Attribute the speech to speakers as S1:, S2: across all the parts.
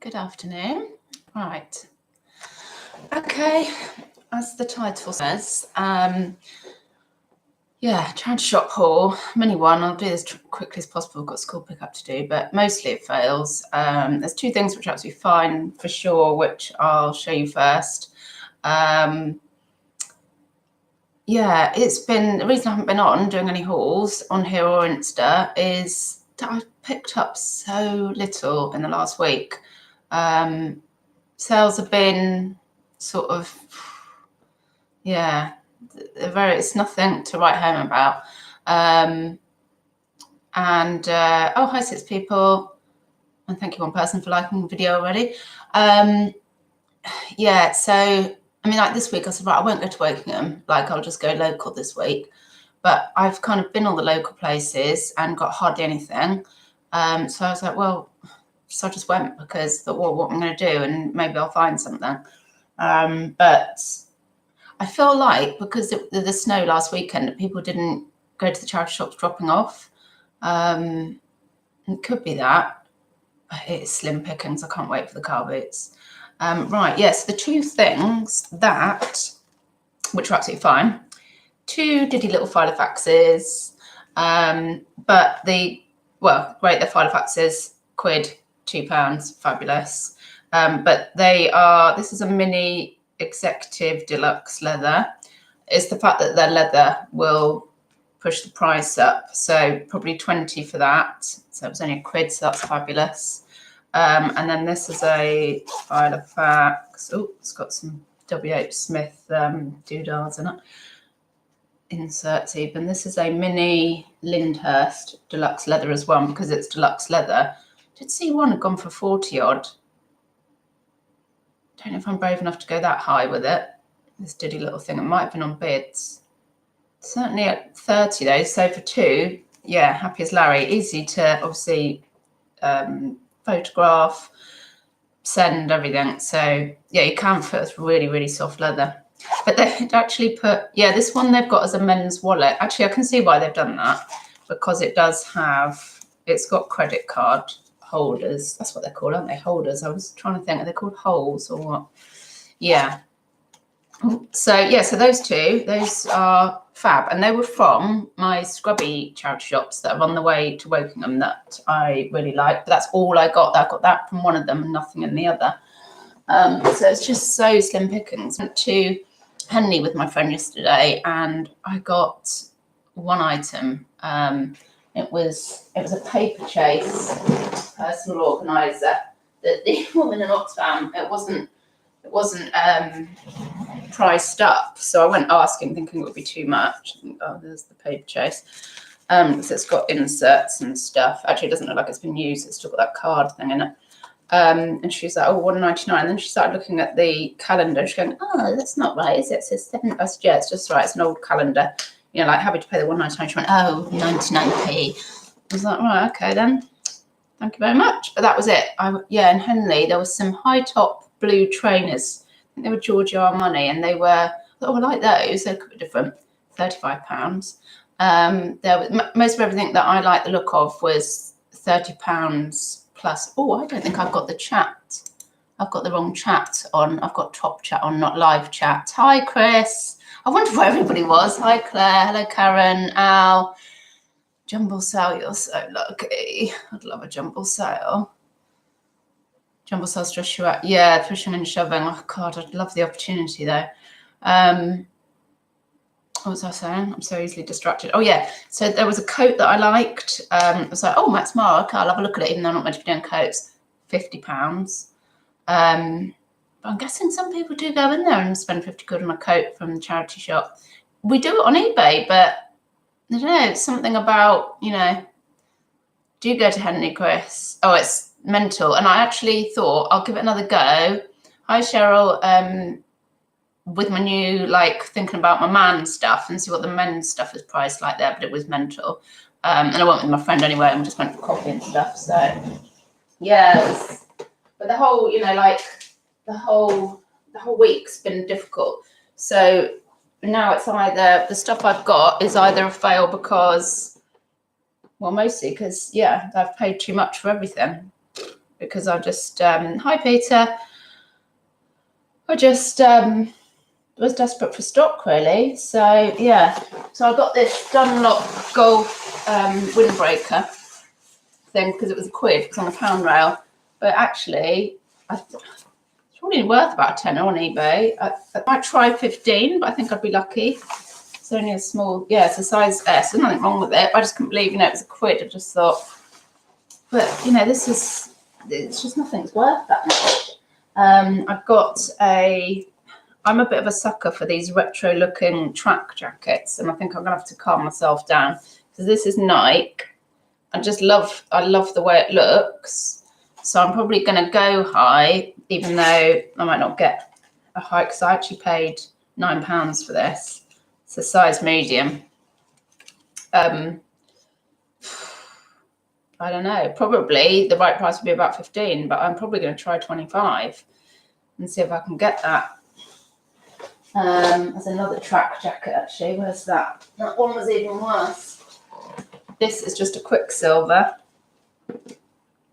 S1: Good afternoon. Right. Okay, as the title says, charity shop haul, mini one. I'll do this quickly as possible. I've got school pickup to do, but mostly it fails. There's two things which are absolutely fine for sure, which I'll show you first. It's been, the reason I haven't been on doing any hauls on here or Insta is that I've picked up so little in the last week. Sales have been sort of, it's nothing to write home about. Hi 6 people, and thank you one person for liking the video already. So I mean, like this week I said, right, I won't go to Wokingham, like I'll just go local this week. But I've kind of been all the local places and got hardly anything. So I was like, well, so I just went because I thought, well, what I'm going to do, and maybe I'll find something. But I feel like because the snow last weekend, people didn't go to the charity shops dropping off. It could be that, but it's slim pickings. I can't wait for the car boots. So the two things which are absolutely fine, two diddy little Filofaxes, but they're Filofaxes, quid, £2, fabulous. But this is a mini executive deluxe leather. It's the fact that their leather will push the price up, so probably 20 for that. So it was only £1, so that's fabulous. And then this is a Filofax. Oh, it's got some W.H. Smith doodads in it. Inserts even. This is a mini Lyndhurst deluxe leather as well, because it's deluxe leather. Did see one had gone for 40 odd. Don't know if I'm brave enough to go that high with it. This diddy little thing. It might have been on bids. Certainly at 30 though. So for two, happy as Larry. Easy to obviously photograph, send, everything. So you can fit with really, really soft leather. But they've actually put, this one they've got as a men's wallet. Actually, I can see why they've done that, because it's got credit card holders. That's what they're called, aren't they? Holders. I was trying to think, are they called holes or what? Yeah. So those two, those are fab, and they were from my scrubby charity shops that are on the way to Wokingham that I really like. But that's all I got. I got that from one of them and nothing in the other. So it's just so slim pickings. I went to Henley with my friend yesterday, and I got one item. It was a paper chase personal organizer that the woman in Oxfam. It wasn't priced up, so I went asking, thinking it would be too much. Oh, there's the paper chase. So it's got inserts and stuff. Actually, it doesn't look like it's been used. It's still got that card thing in it. And she's like, oh, £1.99. And then she started looking at the calendar. She's going, oh, that's not right, is it? It says 7. I said, yeah, it's just right. It's an old calendar. Like happy to pay the £1.99. She went, oh, 99p. I was like, right, okay then. Thank you very much. But that was it. In Henley, there was some high top blue trainers. I think they were Giorgio Armani, and they were, I like those. They're a bit different. £35. There was most of everything that I liked the look of was £30 plus. Oh, I don't think I've got the chat. I've got the wrong chat on. I've got top chat on, not live chat. Hi, Chris. I wonder where everybody was. Hi, Claire. Hello, Karen. Al. Jumble sale. You're so lucky. I'd love a jumble sale. Jumble sales, Joshua. Yeah, pushing and shoving. Oh, God, I'd love the opportunity, though. What was I saying? I'm so easily distracted. Oh, yeah. So there was a coat that I liked. I was like, oh, Max Mara. Okay, I'll have a look at it, even though I'm not meant to be doing coats. £50. But I'm guessing some people do go in there and spend 50 quid on a coat from the charity shop. We do it on eBay, but I don't know. It's something about, do you go to Henley, Chris? Oh, it's mental. And I actually thought I'll give it another go. Hi, Cheryl. With my new, thinking about my man stuff and see what the men's stuff is priced like there, but it was mental. And I went with my friend anyway, and we just went for coffee and stuff. So, but the whole, the whole week's been difficult. So now it's either, the stuff I've got is either a fail because, well, mostly because, I've paid too much for everything. because I just, hi Peter, I just was desperate for stock really. So yeah, so I got this Dunlop Golf windbreaker thing because it was £1 because on a pound rail, but actually it's probably worth about a tenner on eBay. I might try 15, but I think I'd be lucky. It's only a small, yeah, it's a size S. There's nothing wrong with it. I just couldn't believe, it was £1. I just thought, but it's just nothing's worth that much. I've got I'm a bit of a sucker for these retro looking track jackets, and I think I'm gonna have to calm myself down because this is Nike. I love the way it looks. So I'm probably gonna go high, even though I might not get a high because I actually paid £9 for this. It's a size medium. I don't know, probably the right price would be about 15, but I'm probably going to try 25 and see if I can get that. There's another track jacket actually. Where's that? That one was even worse. This is just a Quicksilver.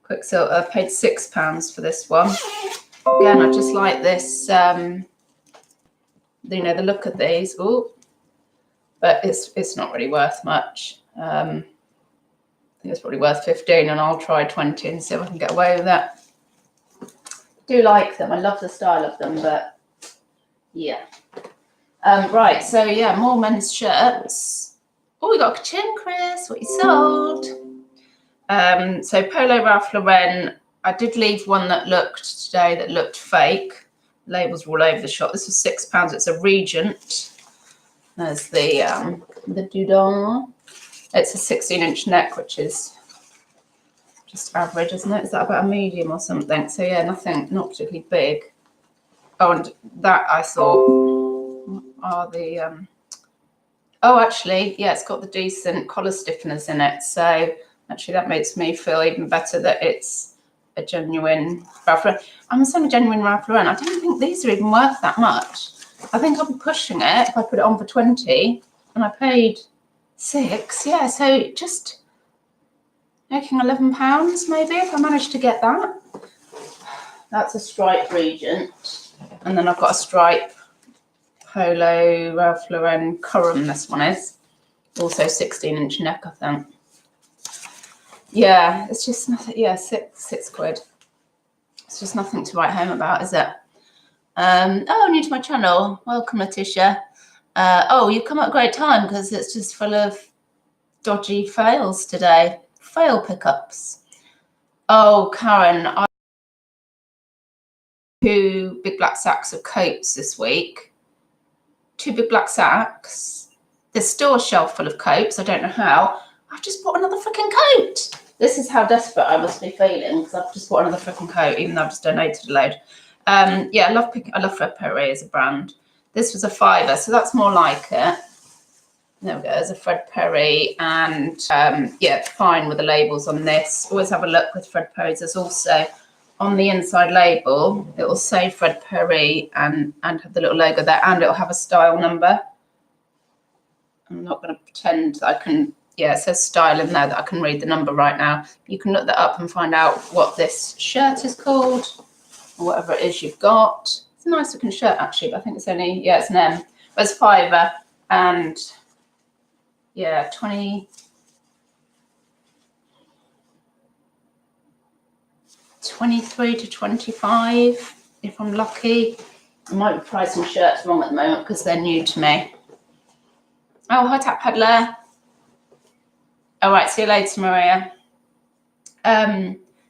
S1: I paid £6 for this one. Again, I just like this, the look of these. Ooh. But it's not really worth much. I think it's probably worth 15, and I'll try 20 and see if I can get away with that. I do like them. I love the style of them, but yeah. Right, so yeah, more men's shirts. Oh, we got a ka-ching, Chris. What you sold? So Polo Ralph Lauren. I did leave one that looked fake. Labels were all over the shop. This was £6. It's a Regent. There's the Dudon. It's a 16-inch neck, which is just average, isn't it? Is that about a medium or something? So yeah, not particularly big. Oh, and that I thought are the actually, yeah, it's got the decent collar stiffeners in it. So actually that makes me feel even better that it's a genuine Ralph Lauren. I'm saying a genuine Ralph Lauren. I don't think these are even worth that much. I think I'll be pushing it if I put it on for 20, and I paid £6. Yeah, so just making £11 maybe if I manage to get that. That's a stripe Regent, and then I've got a stripe Polo Ralph Lauren Curran. This one is also 16-inch neck, I think. Yeah, it's just nothing. Yeah, £6. It's just nothing to write home about, is it? Oh, new to my channel. Welcome, Letitia. You come at a great time because it's just full of dodgy fails today. Fail pickups. Oh, Karen, I 2 big black sacks of coats this week. 2 big black sacks. There's still a shelf full of coats. I don't know how. I've just bought another freaking coat. This is how desperate I must be feeling because I've just bought another freaking coat, even though I've just donated a load. Yeah, I love Fred Perry as a brand. This was a £5, so that's more like it. There we go, there's a Fred Perry, and yeah, fine with the labels on this. Always have a look with Fred Perry's. There's also on the inside label, it will say Fred Perry and have the little logo there, and it'll have a style number. I'm not going to pretend that I can, yeah, it says style in there that I can read the number right now. You can look that up and find out what this shirt is called, or whatever it is you've got. It's a nice looking shirt actually, but I think it's only, yeah, it's an M. But it's £5, and yeah, 23 to 25 if I'm lucky. I might be pricing shirts wrong at the moment because they're new to me. Oh, hi Tap Peddler. All right, see you later, Maria.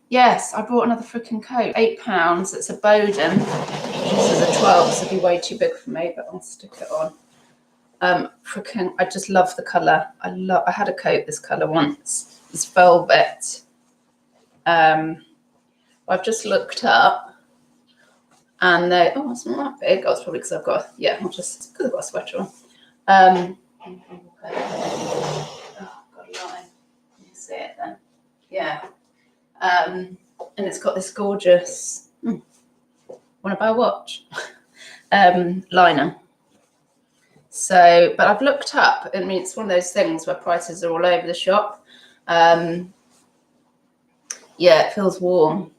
S1: Yes, I bought another freaking coat. £8. It's a Bowden. This is a 12, so it'd be way too big for me, but I'll stick it on. Freaking, I just love the colour. I had a coat this colour once. It's velvet. I've just looked up, and oh, it's not that big. Oh, it's probably because I've got, yeah, because I've got a sweater on. Oh, got a line. You see it then? Yeah. And it's got this gorgeous, want to buy a watch? Liner. So, but I've looked up, I mean, it's one of those things where prices are all over the shop. Yeah, it feels warm.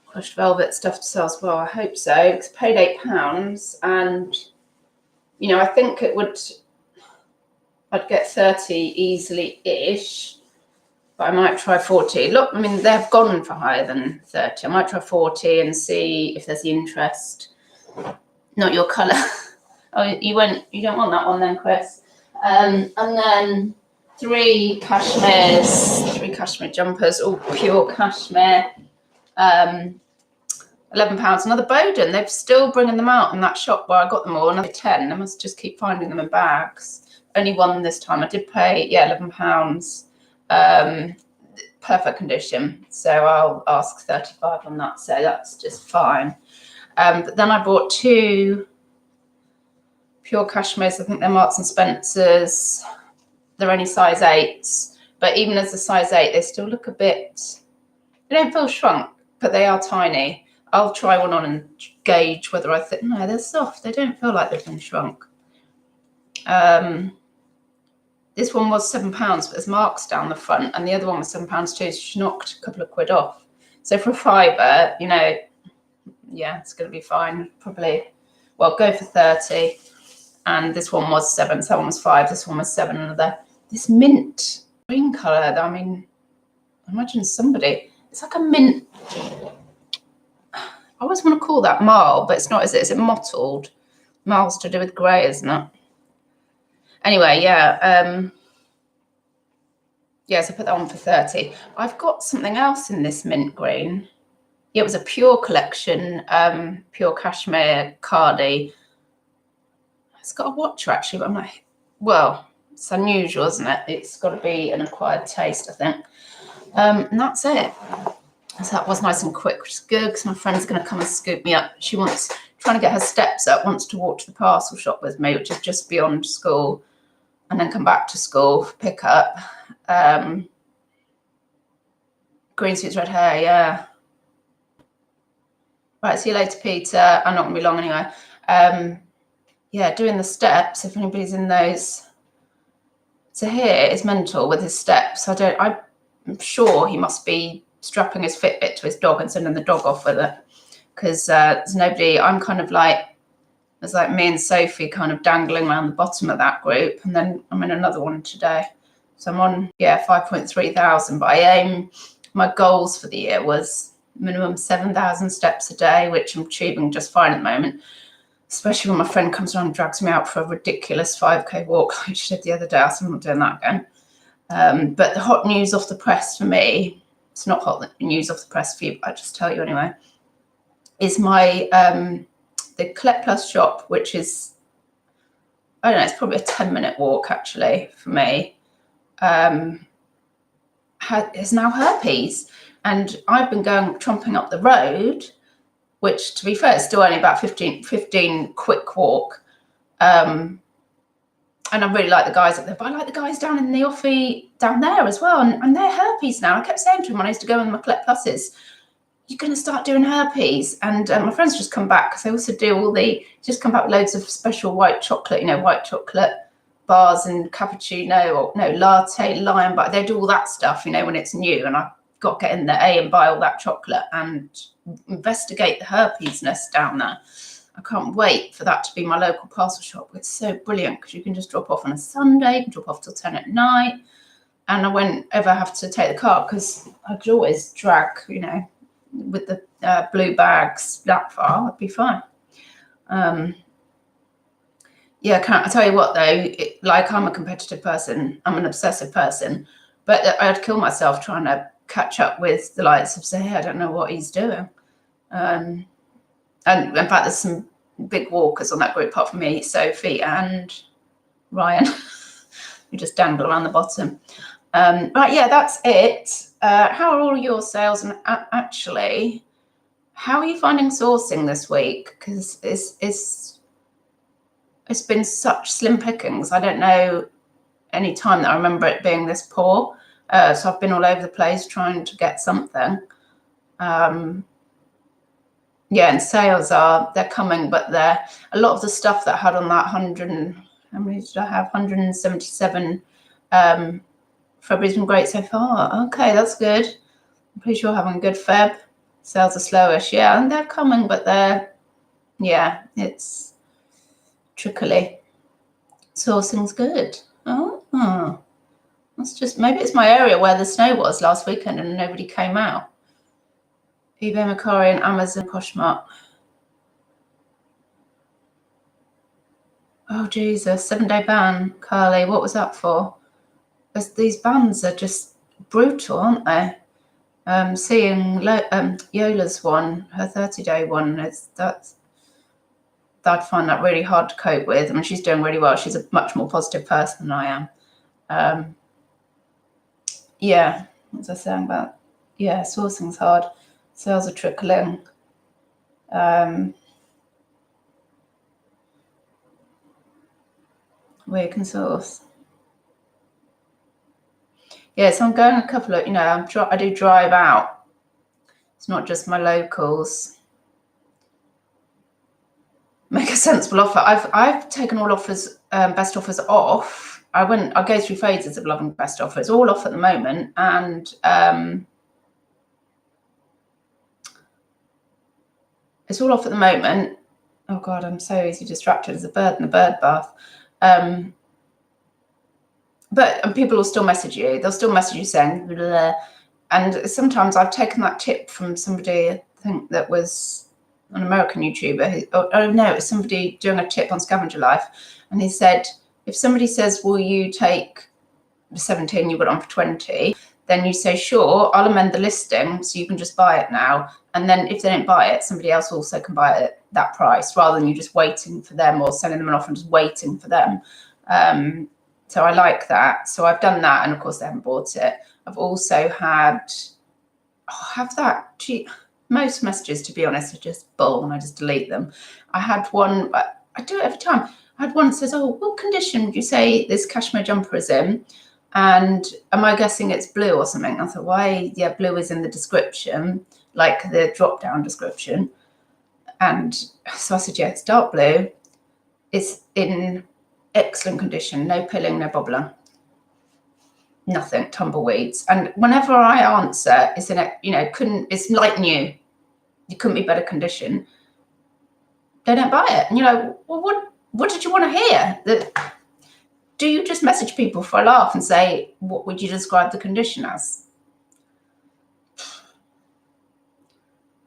S1: crushed velvet stuff to sell as well. I hope so, because I paid £8, and you know, I think I'd get 30 easily-ish, but I might try 40. Look, I mean, they've gone for higher than 30. I might try 40 and see if there's the interest. Not your colour. Oh, you don't want that one then, Chris. And then 3 cashmere jumpers, all pure cashmere. £11. Another Bowden. They're still bringing them out in that shop where I got them all. Another 10. I must just keep finding them in bags. Only one this time. I did pay, £11. Perfect condition. So I'll ask 35 on that. So that's just fine. But then I bought 2 pure cashmeres. I think they're Marks and Spencer's. They're only size 8s. But even as a size 8, they still look a bit, they don't feel shrunk, but they are tiny. I'll try one on and gauge whether I think, no, they're soft. They don't feel like they've been shrunk. This one was £7, but there's marks down the front, and the other one was £7 too, so she knocked a couple of quid off. So for a £5, you know, yeah, it's going to be fine. Probably, well, go for 30. And this one was 7, so that one was 5. This one was 7. Another, this mint green colour. I mean, imagine somebody. It's like a mint. I always want to call that marl, but it's not, is it? Is it mottled? Marl's to do with grey, isn't it? Anyway, yeah. Yeah, so I put that on for 30. I've got something else in this mint green. Yeah, it was a Pure collection, pure cashmere cardi. It's got a watcher actually, but I'm like, well, it's unusual, isn't it? It's got to be an acquired taste, I think. And that's it. So that was nice and quick, which is good because my friend's going to come and scoop me up. She wants, trying to get her steps up, wants to walk to the parcel shop with me, which is just beyond school, and then come back to school for pick up. Green suits, red hair, yeah. Right, see you later, Peter. I'm not going to be long anyway. Yeah, doing the steps, if anybody's in those. So here is mental with his steps. I'm sure he must be strapping his Fitbit to his dog and sending the dog off with it. Because there's nobody, I'm kind of like, there's like me and Sophie kind of dangling around the bottom of that group. And then I'm in another one today. So I'm on, 5.3 thousand. But I aim, my goals for the year was minimum 7,000 steps a day, which I'm achieving just fine at the moment. Especially when my friend comes around and drags me out for a ridiculous 5K walk, like she did the other day. So I'm not doing that again. But the hot news off the press for me, it's not hot news off the press for you, but I'll just tell you anyway, is my, the Collect Plus shop, which is, I don't know, it's probably a 10-minute walk actually for me, is now herpes. And I've been tromping up the road, which, to be fair, is still only about 15 quick walk. And I really like the guys up there, but I like the guys down in the offie down there as well. And they're herpes now. I kept saying to him when I used to go in my Collect Pluses, you're going to start doing herpes. And my friends just come back because they also do just come back with loads of special white chocolate, white chocolate bars and cappuccino or latte, lime, but they do all that stuff, when it's new. And I've got to get in there, and buy all that chocolate and investigate the herpes nest down there. I can't wait for that to be my local parcel shop. It's so brilliant because you can just drop off on a Sunday, you can drop off till 10 at night, and I won't ever have to take the car because I could always drag, with the blue bags that far. That'd be fine. I tell you what though, I'm a competitive person, I'm an obsessive person, but I'd kill myself trying to catch up with the likes of Zay. I don't know what he's doing. And in fact, there's some big walkers on that group apart from me, Sophie and Ryan, who just dangle around the bottom. Right, yeah, that's it. How are all your sales? And actually, how are you finding sourcing this week? Because it's been such slim pickings. I don't know any time that I remember it being this poor. So I've been all over the place trying to get something. And sales they're coming, but they're a lot of the stuff that I had on that 100, how many did I have? 177. February's been great so far. Okay, that's good. I'm pretty sure having a good Feb. Sales are slowish, yeah, and they're coming, but yeah, it's trickly. Sourcing's good. Oh, that's just, maybe it's my area where the snow was last weekend and nobody came out. eBay, Macquarie, and Amazon, Poshmark. Oh, Jesus, 7-day ban. Carly, what was that for? These bans are just brutal, aren't they? Seeing Yola's one, her 30-day one, I'd find that really hard to cope with. I mean, she's doing really well. She's a much more positive person than I am. Yeah, what was I saying about? Yeah, sourcing's hard. Sales are trickling. Where you can source. Yeah, so I'm going a couple of, I do drive out. It's not just my locals. Make a sensible offer. I've taken all offers, best offers off. I go through phases of loving best offers. All off at the moment, and it's all off at the moment. Oh God, I'm so easily distracted as a bird in a bird bath. But people will still message you. They'll still message you saying, blah, blah. And sometimes I've taken that tip from somebody, I think that was an American YouTuber. It was somebody doing a tip on Scavenger Life. And he said, if somebody says, will you take 17, you got on for 20, then you say, sure, I'll amend the listing so you can just buy it now. And then if they don't buy it, somebody else also can buy it at that price, rather than you just waiting for them or sending them an offer and just waiting for them. So I like that. So I've done that, and of course they haven't bought it. I've also had, most messages, to be honest, are just bull, and I just delete them. I had one, I do it every time. I had one that says, oh, what condition would you say this cashmere jumper is in? And am I guessing it's blue or something? I thought, why? Yeah, blue is in the description, like the drop down description. And so I said, yeah, it's dark blue. It's in excellent condition, no pilling, no bobbler, nothing, tumbleweeds. And whenever I answer, it's it's like new, you couldn't be better condition, they don't buy it. And well, what did you want to hear? Do you just message people for a laugh and say, what would you describe the condition as?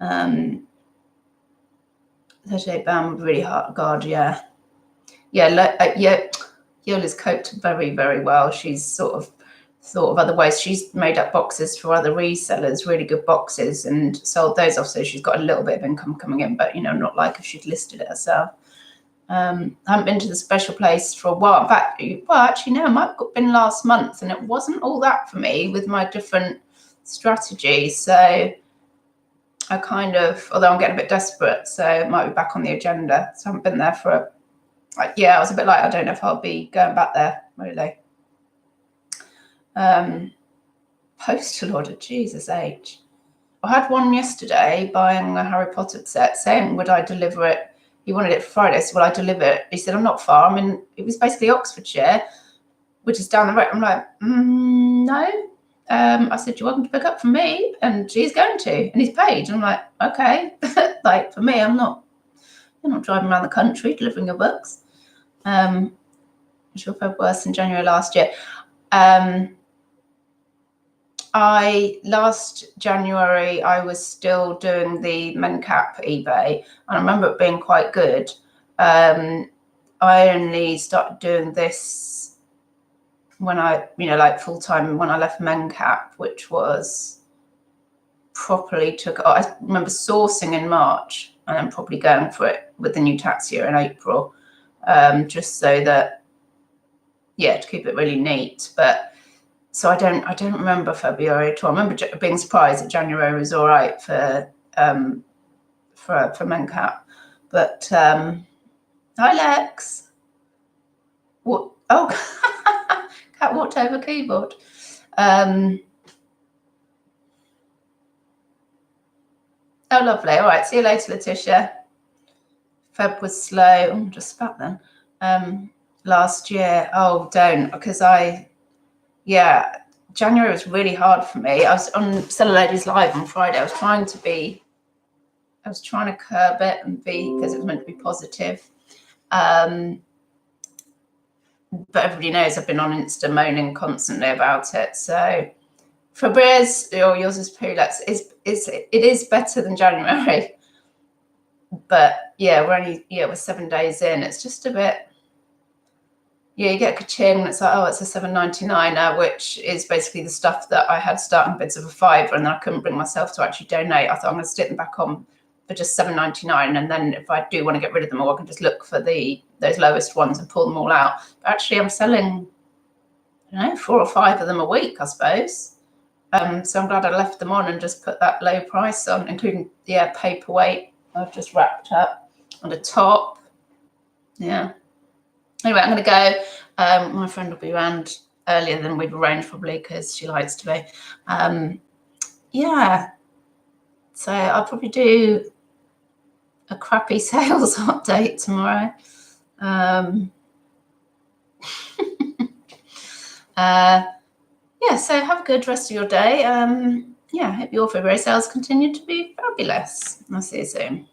S1: Um, 38 band, really hard. God, yeah. Yola's coped very, very well. She's sort of thought of other ways. She's made up boxes for other resellers, really good boxes, and sold those off. So she's got a little bit of income coming in, but not like if she'd listed it herself. I haven't been to the special place for a while. In fact, actually, no, it might have been last month, and it wasn't all that for me with my different strategies. So I kind of, although I'm getting a bit desperate, so it might be back on the agenda. So I haven't been there for I was a bit like, I don't know if I'll be going back there, really. Postal order, Jesus H. I had one yesterday buying a Harry Potter set, saying, would I deliver it? He wanted it for Friday, so will I deliver it? He said, I'm not far. It was basically Oxfordshire, which is down the road. I'm like, no. I said, you're welcome to pick up from me. And he's going to, and he's paid. And I'm like, okay. Like, for me, you're not driving around the country delivering your books. Which will feel worse than January last year. Last January, I was still doing the MenCap eBay, and I remember it being quite good. I only started doing this when I, like full time when I left MenCap, which was properly I remember sourcing in March and then probably going for it with the new tax year in April, just so that, to keep it really neat. But so I don't remember February at all. I remember being surprised that January was all right for MenCap. But hi Lex. What? Oh, cat walked over keyboard. Oh, lovely. All right. See you later, Letitia. Feb was slow. Oh, just spat then. Last year. Oh, don't, because January was really hard for me. I was on Seller Ladies Live on Friday. I was trying to be I was trying to curb it and be, because it was meant to be positive. But everybody knows I've been on Insta moaning constantly about it. So Febreze, or yours is Pulex, it is better than January. But yeah, we're 7 days in. It's just a bit, you get a ka-ching, and it's like, oh, it's a $7.99, which is basically the stuff that I had starting bids of a £5, and then I couldn't bring myself to actually donate. I thought I'm going to stick them back on for just $7.99, and then if I do want to get rid of them all, I can just look for those lowest ones and pull them all out. But actually, I'm selling, I don't know, 4 or 5 of them a week, I suppose. So I'm glad I left them on and just put that low price on, including paperweight I've just wrapped up on the top. Yeah. Anyway, I'm going to go. My friend will be around earlier than we've arranged, probably, because she likes to be. Yeah. So I'll probably do a crappy sales update tomorrow. Yeah, so have a good rest of your day. Yeah, hope your February sales continue to be fabulous. I'll see you soon.